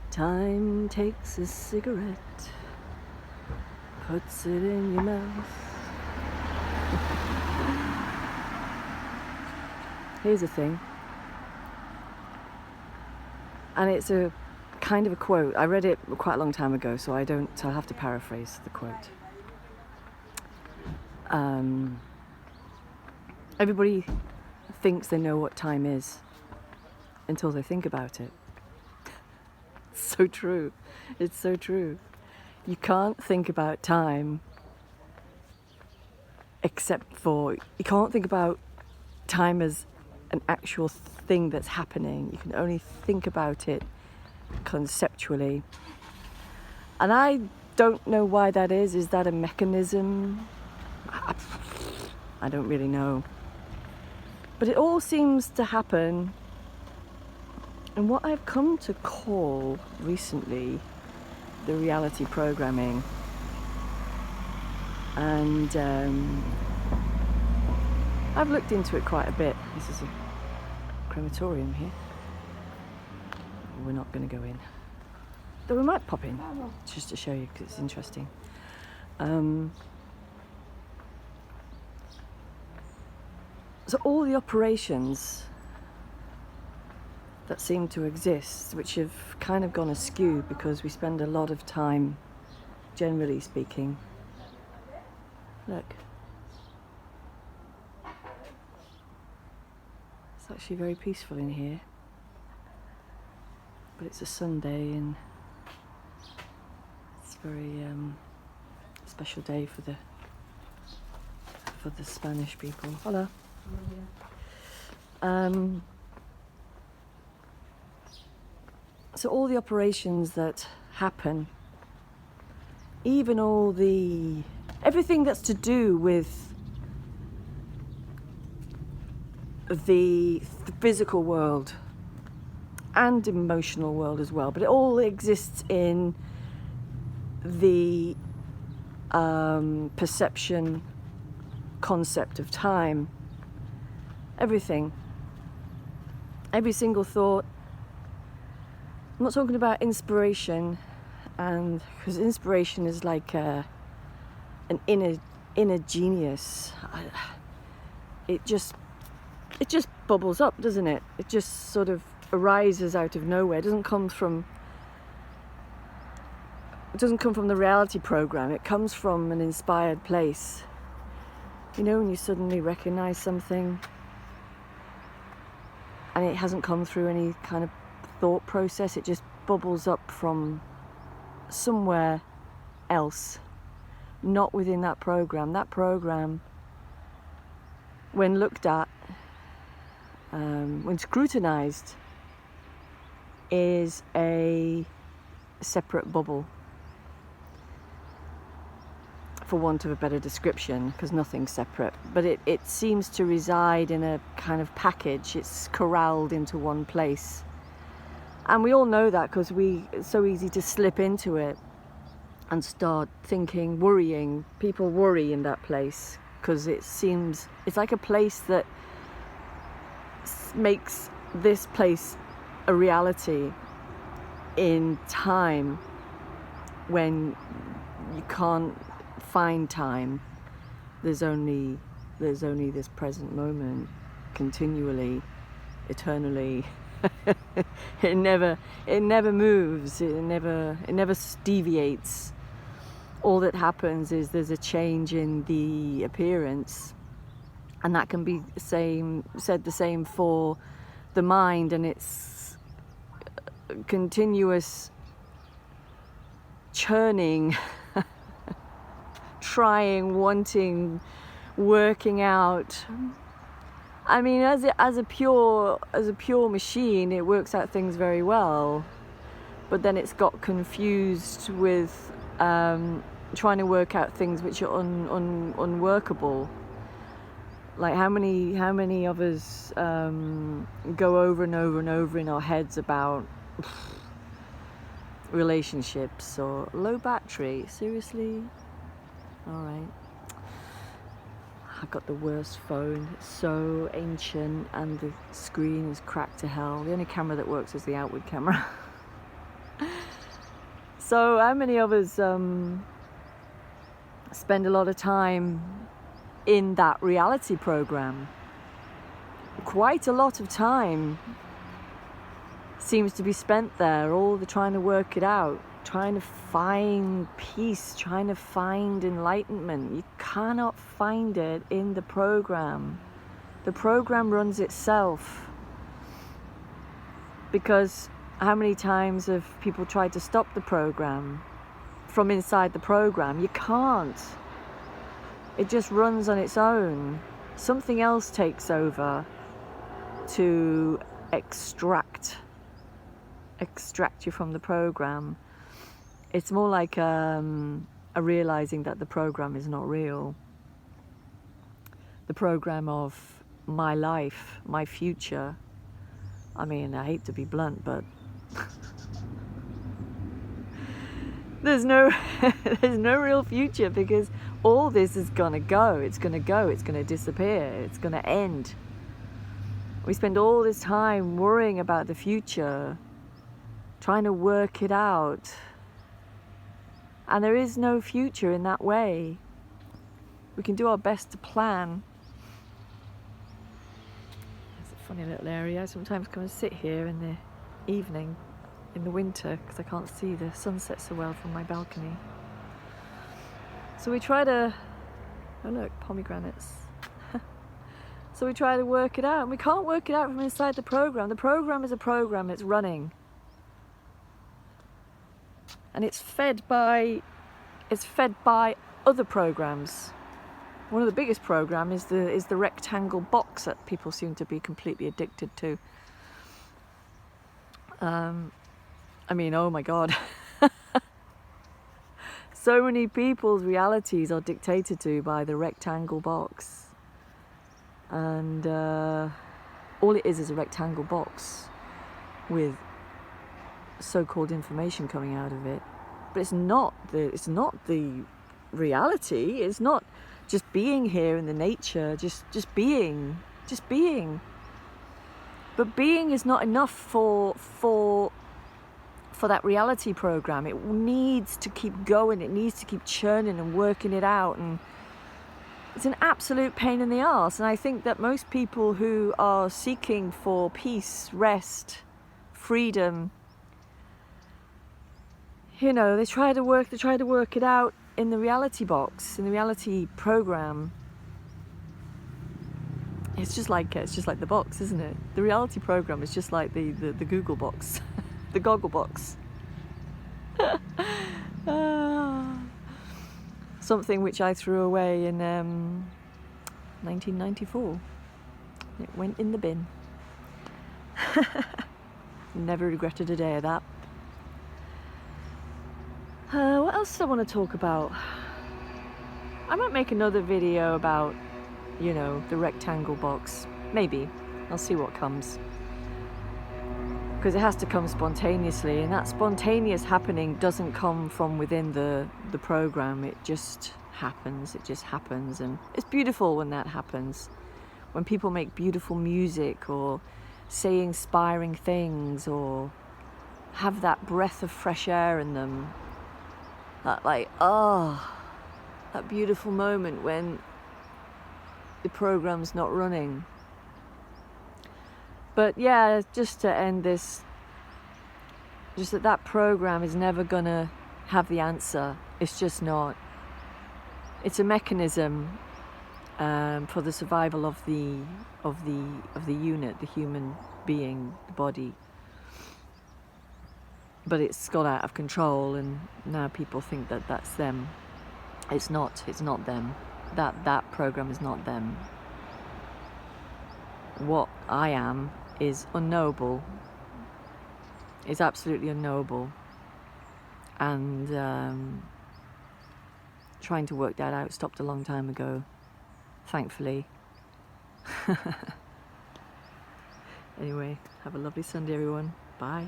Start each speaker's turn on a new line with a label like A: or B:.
A: Time takes a cigarette, puts it in your mouth. Here's a thing. And it's a kind of a quote. I read it quite a long time ago, so I'll have to paraphrase the quote. Everybody thinks they know what time is until they think about it. So true. It's so true. You can't think about time you can't think about time as an actual thing that's happening. You can only think about it conceptually. And I don't know why that is. Is that a mechanism? I don't really know. But it all seems to happen in what I've come to call recently the reality programming. And I've looked into it quite a bit. This is a crematorium here. We're not going to go in. Though we might pop in, just to show you, because it's interesting. So all the operations that seem to exist, which have kind of gone askew because we spend a lot of time, generally speaking. Look. It's actually very peaceful in here. But it's a Sunday and it's a very special day for the Spanish people. Hola. So all the operations that happen, even everything that's to do with the physical world and emotional world as well, but it all exists in the perception concept of time. Everything, every single thought. I'm not talking about inspiration, and because inspiration is like an inner genius. It just bubbles up, doesn't it? It just sort of arises out of nowhere. It doesn't come from the reality program. It comes from an inspired place. You know, when you suddenly recognize something and it hasn't come through any kind of thought process, it just bubbles up from somewhere else, not within that program. That program, when looked at, when scrutinized, is a separate bubble, for want of a better description, because nothing's separate, but it seems to reside in a kind of package. It's corralled into one place, and we all know that because it's so easy to slip into it and start thinking, worrying. People worry in that place because it's like a place that makes this place a reality in time when you can't find time. There's only this present moment, continually, eternally. it never moves, it never deviates. All that happens is there's a change in the appearance, and that can be said the same for the mind, and its continuous churning, trying, wanting, working out. I mean, as a pure machine, it works out things very well, but then it's got confused with trying to work out things which are unworkable. Like how many of us go over and over and over in our heads about relationships or low battery? Seriously? All right. I've got the worst phone. It's so ancient and the screen is cracked to hell. The only camera that works is the outward camera. So how many of us spend a lot of time in that reality program? Quite a lot of time seems to be spent there, all the trying to work it out, trying to find peace, trying to find enlightenment. You cannot find it in the program. The program runs itself. Because how many times have people tried to stop the program from inside the program? You can't. It just runs on its own. Something else takes over to extract you from the program. It's more like a realizing that the program is not real. The program of my life, my future. I mean, I hate to be blunt, but there's no real future, because all this is gonna go. It's gonna go. It's gonna disappear. It's gonna end. We spend all this time worrying about the future, trying to work it out. And there is no future in that way. We can do our best to plan. It's a funny little area. I sometimes come and sit here in the evening, in the winter, because I can't see the sunset so well from my balcony. So we try to, oh look, pomegranates. So we try to work it out, and we can't work it out from inside the program. The program is a program, it's running. And it's fed by other programs. One of the biggest programs is the rectangle box that people seem to be completely addicted to. I mean, oh my God. So many people's realities are dictated to by the rectangle box. And all it is a rectangle box with so-called information coming out of it. But it's not the reality. It's not just being here in the nature, just being. But being is not enough for that reality program. It needs to keep going. It needs to keep churning and working it out, and it's an absolute pain in the arse. And I think that most people who are seeking for peace, rest, freedom, you know, they try to work it out in the reality box, in the reality program. It's just like the box, isn't it? The reality program is just like the Google box, the Goggle box. Something which I threw away in 1994. It went in the bin. Never regretted a day of that. What else do I want to talk about? I might make another video about, you know, the rectangle box. Maybe. I'll see what comes. Because it has to come spontaneously, and that spontaneous happening doesn't come from within the program. It just happens. And it's beautiful when that happens. When people make beautiful music, or say inspiring things, or have that breath of fresh air in them. That that beautiful moment when the program's not running. But yeah, just to end this, just that program is never gonna have the answer. It's just not. It's a mechanism for the survival of the unit, the human being, the body. But it's got out of control, and now people think that that's them. It's not them. That program is not them. What I am is unknowable. It's absolutely unknowable. And trying to work that out stopped a long time ago, thankfully. Anyway, have a lovely Sunday, everyone. Bye.